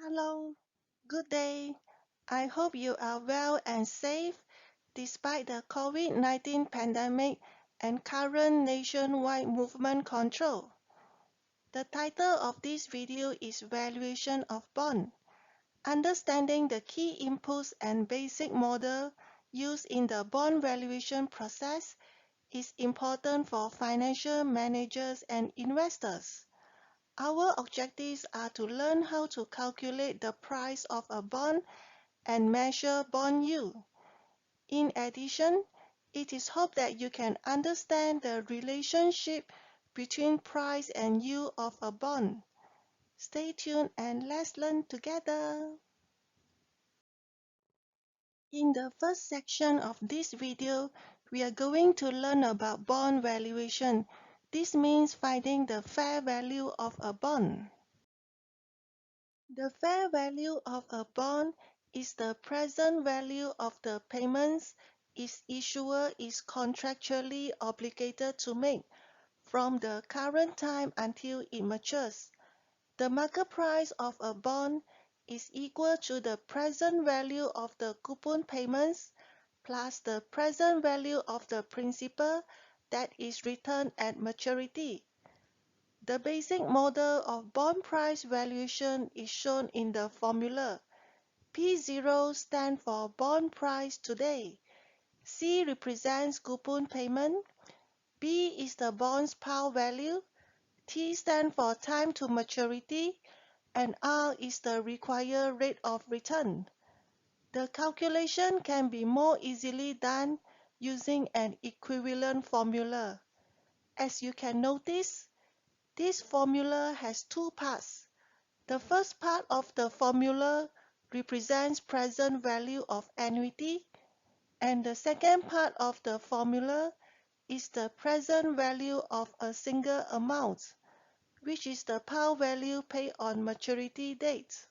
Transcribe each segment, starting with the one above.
Hello, good day. I hope you are well and safe despite the COVID-19 pandemic and current nationwide movement control. The title of this video is Valuation of Bond. Understanding the key inputs and basic model used in the bond valuation process is important for financial managers and investors. Our objectives are to learn how to calculate the price of a bond and measure bond yield. In addition, it is hoped that you can understand the relationship between price and yield of a bond. Stay tuned and let's learn together. In the first section of this video, we are going to learn about bond valuation. This means finding the fair value of a bond. The fair value of a bond is the present value of the payments its issuer is contractually obligated to make from the current time until it matures. The market price of a bond is equal to the present value of the coupon payments plus the present value of the principal that is returned at maturity. The basic model of bond price valuation is shown in the formula. P0 stands for bond price today. C represents coupon payment. B is the bond's par value. T stands for time to maturity. And R is the required rate of return. The calculation can be more easily done using an equivalent formula. As you can notice, this formula has two parts. The first part of the formula represents present value of annuity, and the second part of the formula is the present value of a single amount, which is the par value paid on maturity date.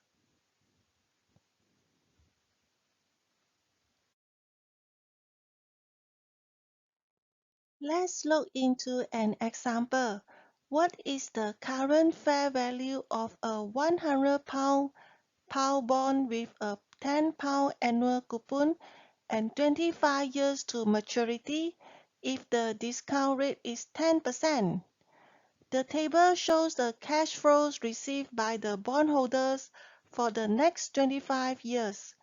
Let's look into an example. What is the current fair value of a £100 par bond with a £10 annual coupon and 25 years to maturity if the discount rate is 10%? The table shows the cash flows received by the bondholders for the next 25 years.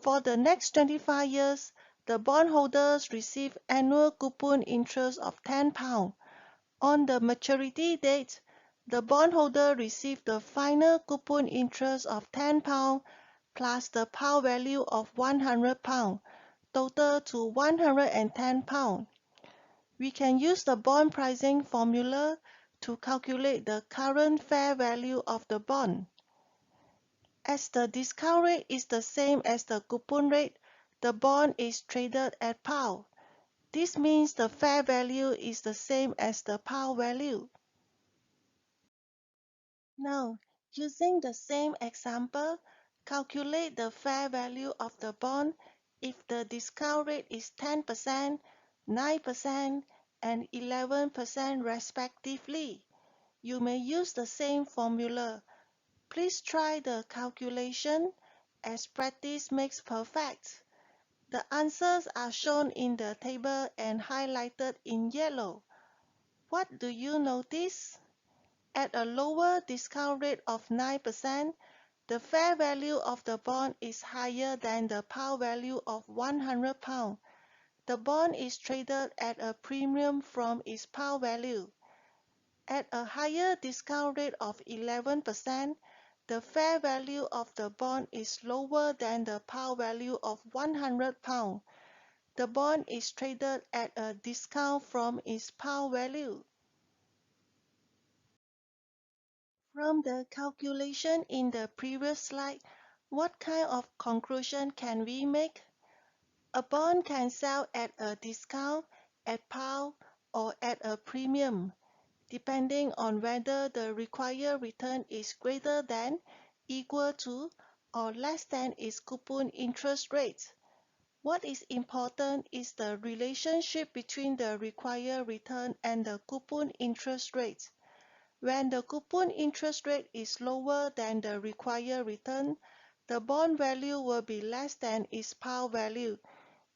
For the next 25 years, the bondholders receive annual coupon interest of £10. On the maturity date, the bondholder received the final coupon interest of £10 plus the par value of £100, total to £110. We can use the bond pricing formula to calculate the current fair value of the bond. As the discount rate is the same as the coupon rate, the bond is traded at par. This means the fair value is the same as the par value. Now, using the same example, calculate the fair value of the bond if the discount rate is 10%, 9%, and 11% respectively. You may use the same formula. Please try the calculation as practice makes perfect. The answers are shown in the table and highlighted in yellow. What do you notice? At a lower discount rate of 9%, the fair value of the bond is higher than the par value of £100. The bond is traded at a premium from its par value. At a higher discount rate of 11%, the fair value of the bond is lower than the par value of £100. The bond is traded at a discount from its par value. From the calculation in the previous slide, what kind of conclusion can we make? A bond can sell at a discount, at par, or at a premium, depending on whether the required return is greater than, equal to, or less than its coupon interest rate. What is important is the relationship between the required return and the coupon interest rate. When the coupon interest rate is lower than the required return, the bond value will be less than its par value.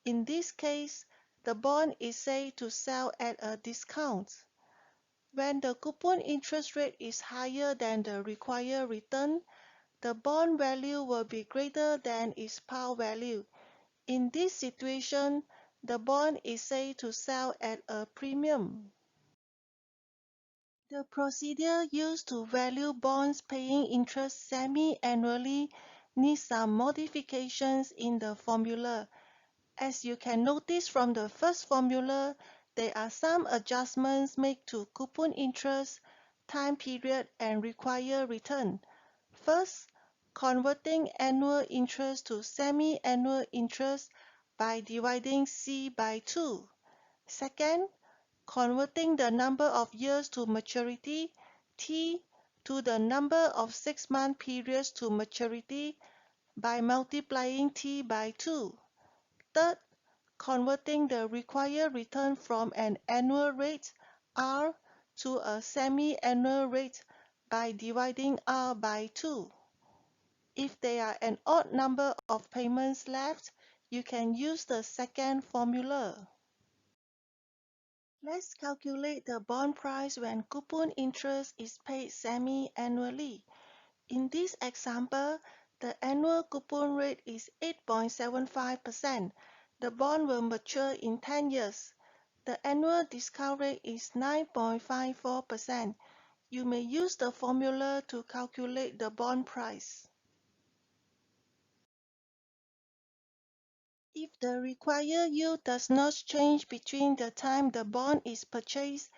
In this case, the bond is said to sell at a discount. When the coupon interest rate is higher than the required return, the bond value will be greater than its par value. In this situation, the bond is said to sell at a premium. The procedure used to value bonds paying interest semi-annually needs some modifications in the formula. As you can notice from the first formula, there are some adjustments made to coupon interest, time period, and required return. First, converting annual interest to semi-annual interest by dividing C by 2. Second, converting the number of years to maturity, T, to the number of 6-month periods to maturity by multiplying T by 2. Third, converting the required return from an annual rate, R, to a semi-annual rate by dividing R by 2. If there are an odd number of payments left, you can use the second formula. Let's calculate the bond price when coupon interest is paid semi-annually. In this example, the annual coupon rate is 8.75%. The bond will mature in 10 years. The annual discount rate is 9.54%. You may use the formula to calculate the bond price. If the required yield does not change between the time the bond is purchased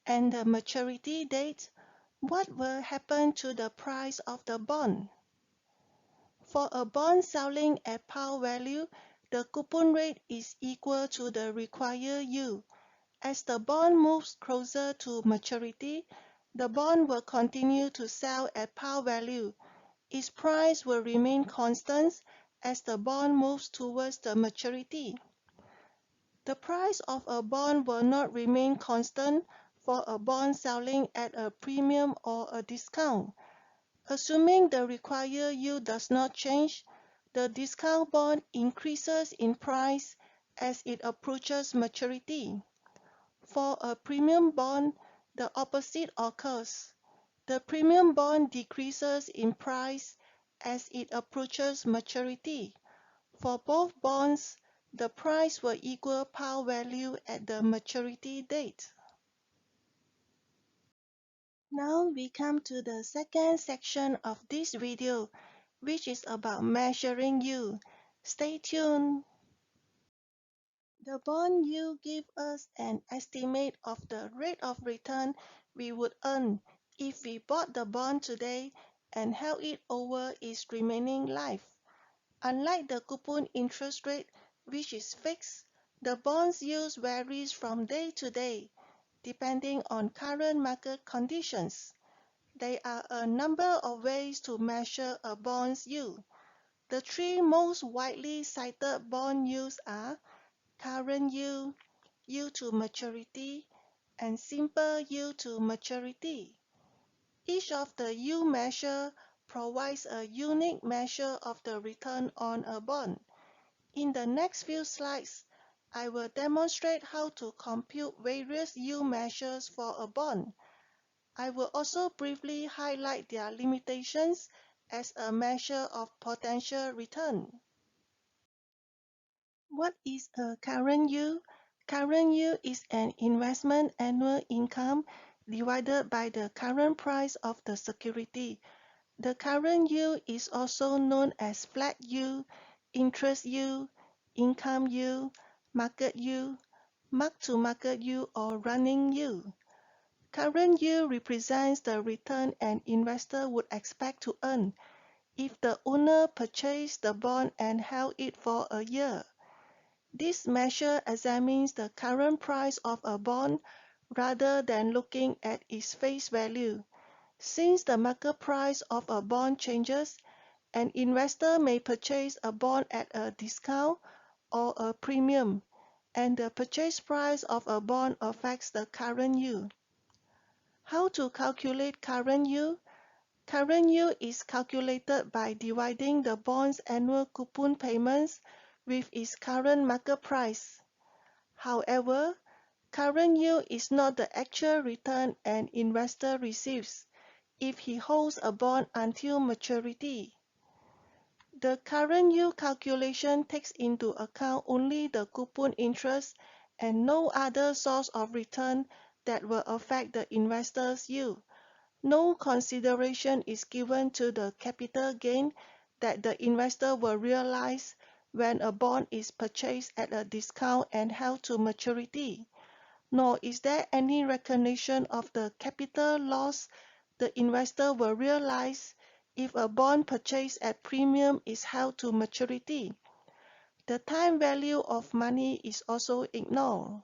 and the maturity date, what will happen to the price of the bond? For a bond selling at par value, the coupon rate is equal to the required yield. As the bond moves closer to maturity, the bond will continue to sell at par value. Its price will remain constant as the bond moves towards the maturity. The price of a bond will not remain constant for a bond selling at a premium or a discount. Assuming the required yield does not change, the discount bond increases in price as it approaches maturity. For a premium bond, the opposite occurs. The premium bond decreases in price as it approaches maturity. For both bonds, the price will equal par value at the maturity date. Now we come to the second section of this video, which is about measuring yield. Stay tuned. The bond yield gives us an estimate of the rate of return we would earn if we bought the bond today and held it over its remaining life. Unlike the coupon interest rate, which is fixed, the bond's yield varies from day to day, depending on current market conditions. There are a number of ways to measure a bond's yield. The three most widely cited bond yields are current yield, yield to maturity, and simple yield to maturity. Each of the yield measures provides a unique measure of the return on a bond. In the next few slides, I will demonstrate how to compute various yield measures for a bond. I will also briefly highlight their limitations as a measure of potential return. What is a current yield? Current yield is an investment annual income divided by the current price of the security. The current yield is also known as flat yield, interest yield, income yield, market yield, mark-to-market yield, or running yield. Current yield represents the return an investor would expect to earn if the owner purchased the bond and held it for a year. This measure examines the current price of a bond rather than looking at its face value. Since the market price of a bond changes, an investor may purchase a bond at a discount or a premium, and the purchase price of a bond affects the current yield. How to calculate current yield? Current yield is calculated by dividing the bond's annual coupon payments with its current market price. However, current yield is not the actual return an investor receives if he holds a bond until maturity. The current yield calculation takes into account only the coupon interest and no other source of return that will affect the investor's yield. No consideration is given to the capital gain that the investor will realize when a bond is purchased at a discount and held to maturity, nor is there any recognition of the capital loss the investor will realize if a bond purchased at premium is held to maturity. The time value of money is also ignored.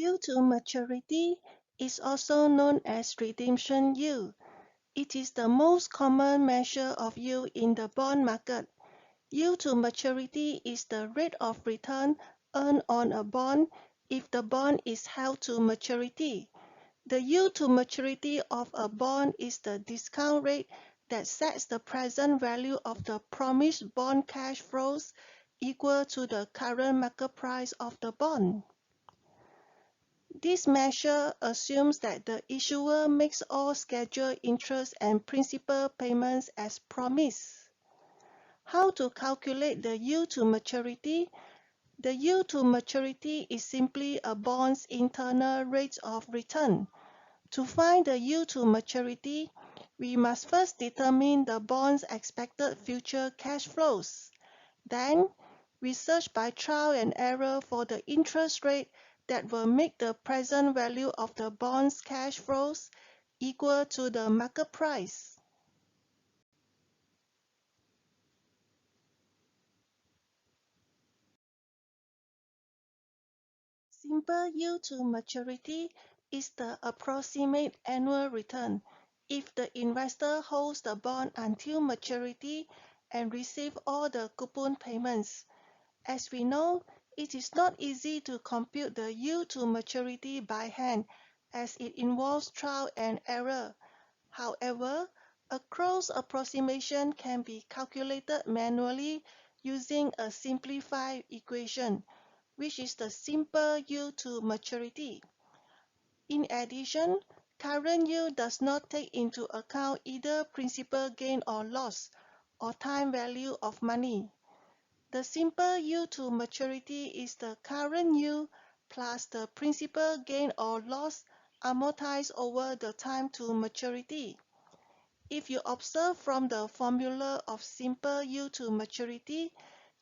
Yield to maturity is also known as redemption yield. It is the most common measure of yield in the bond market. Yield to maturity is the rate of return earned on a bond if the bond is held to maturity. The yield to maturity of a bond is the discount rate that sets the present value of the promised bond cash flows equal to the current market price of the bond. This measure assumes that the issuer makes all scheduled interest and principal payments as promised. How to calculate the yield to maturity? The yield to maturity is simply a bond's internal rate of return. To find the yield to maturity, we must first determine the bond's expected future cash flows. Then, we search by trial and error for the interest rate that will make the present value of the bond's cash flows equal to the market price. Simple yield to maturity is the approximate annual return if the investor holds the bond until maturity and receives all the coupon payments. As we know, it is not easy to compute the yield to maturity by hand as it involves trial and error. However, a close approximation can be calculated manually using a simplified equation, which is the simple yield to maturity. In addition, current yield does not take into account either principal gain or loss or time value of money. The simple yield to maturity is the current yield plus the principal gain or loss amortized over the time to maturity. If you observe from the formula of simple yield to maturity,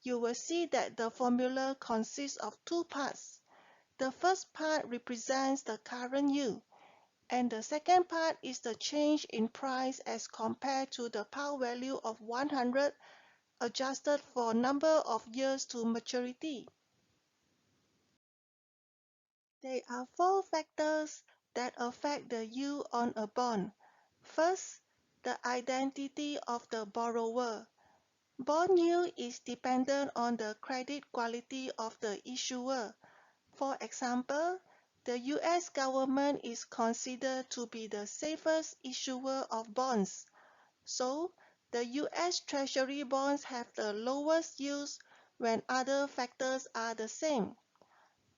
you will see that the formula consists of two parts. The first part represents the current yield, and the second part is the change in price as compared to the par value of 100 adjusted for number of years to maturity. There are four factors that affect the yield on a bond. First, the identity of the borrower. Bond yield is dependent on the credit quality of the issuer. For example, the U.S. government is considered to be the safest issuer of bonds. So, the U.S. Treasury bonds have the lowest yields when other factors are the same.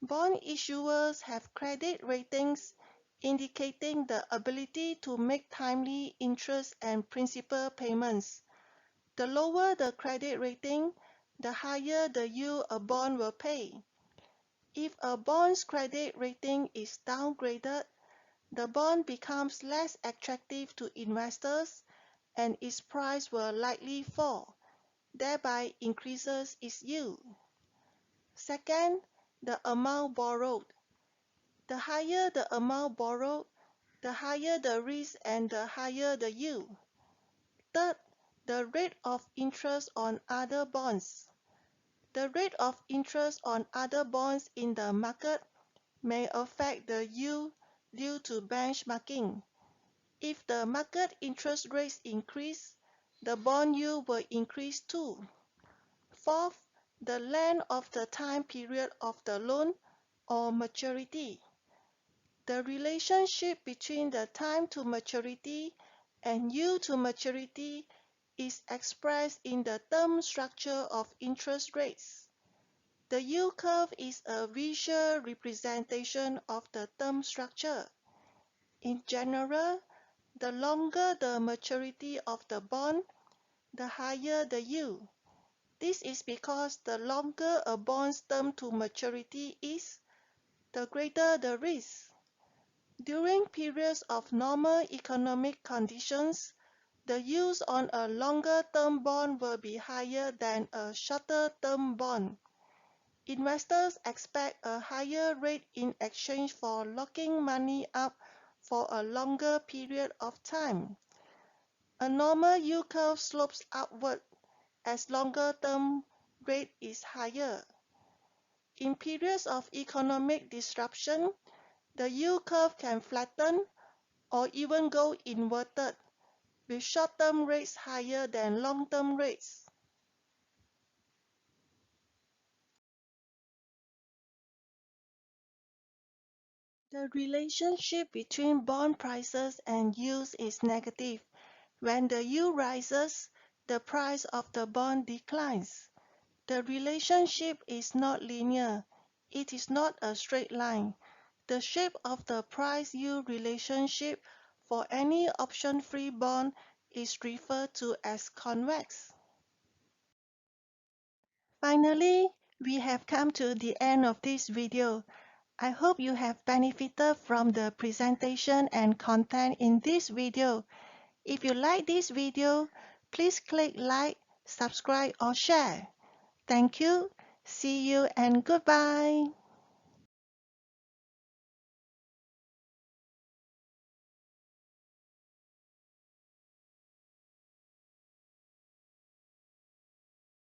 Bond issuers have credit ratings indicating the ability to make timely interest and principal payments. The lower the credit rating, the higher the yield a bond will pay. If a bond's credit rating is downgraded, the bond becomes less attractive to investors and its price will likely fall, thereby increases its yield. Second, the amount borrowed. The higher the amount borrowed, the higher the risk and the higher the yield. Third, the rate of interest on other bonds. The rate of interest on other bonds in the market may affect the yield due to benchmarking. If the market interest rates increase, the bond yield will increase too. Fourth, the length of the time period of the loan or maturity. The relationship between the time to maturity and yield to maturity is expressed in the term structure of interest rates. The yield curve is a visual representation of the term structure. In general, the longer the maturity of the bond, the higher the yield. This is because the longer a bond's term to maturity is, the greater the risk. During periods of normal economic conditions, the yields on a longer-term bond will be higher than a shorter-term bond. Investors expect a higher rate in exchange for locking money up for a longer period of time. A normal yield curve slopes upward as longer-term rate is higher. In periods of economic disruption, the yield curve can flatten or even go inverted, with short-term rates higher than long-term rates. The relationship between bond prices and yields is negative. When the yield rises, the price of the bond declines. The relationship is not linear. It is not a straight line. The shape of the price-yield relationship for any option-free bond is referred to as convex. Finally, we have come to the end of this video. I hope you have benefited from the presentation and content in this video. If you like this video, please click like, subscribe or share. Thank you, see you and goodbye.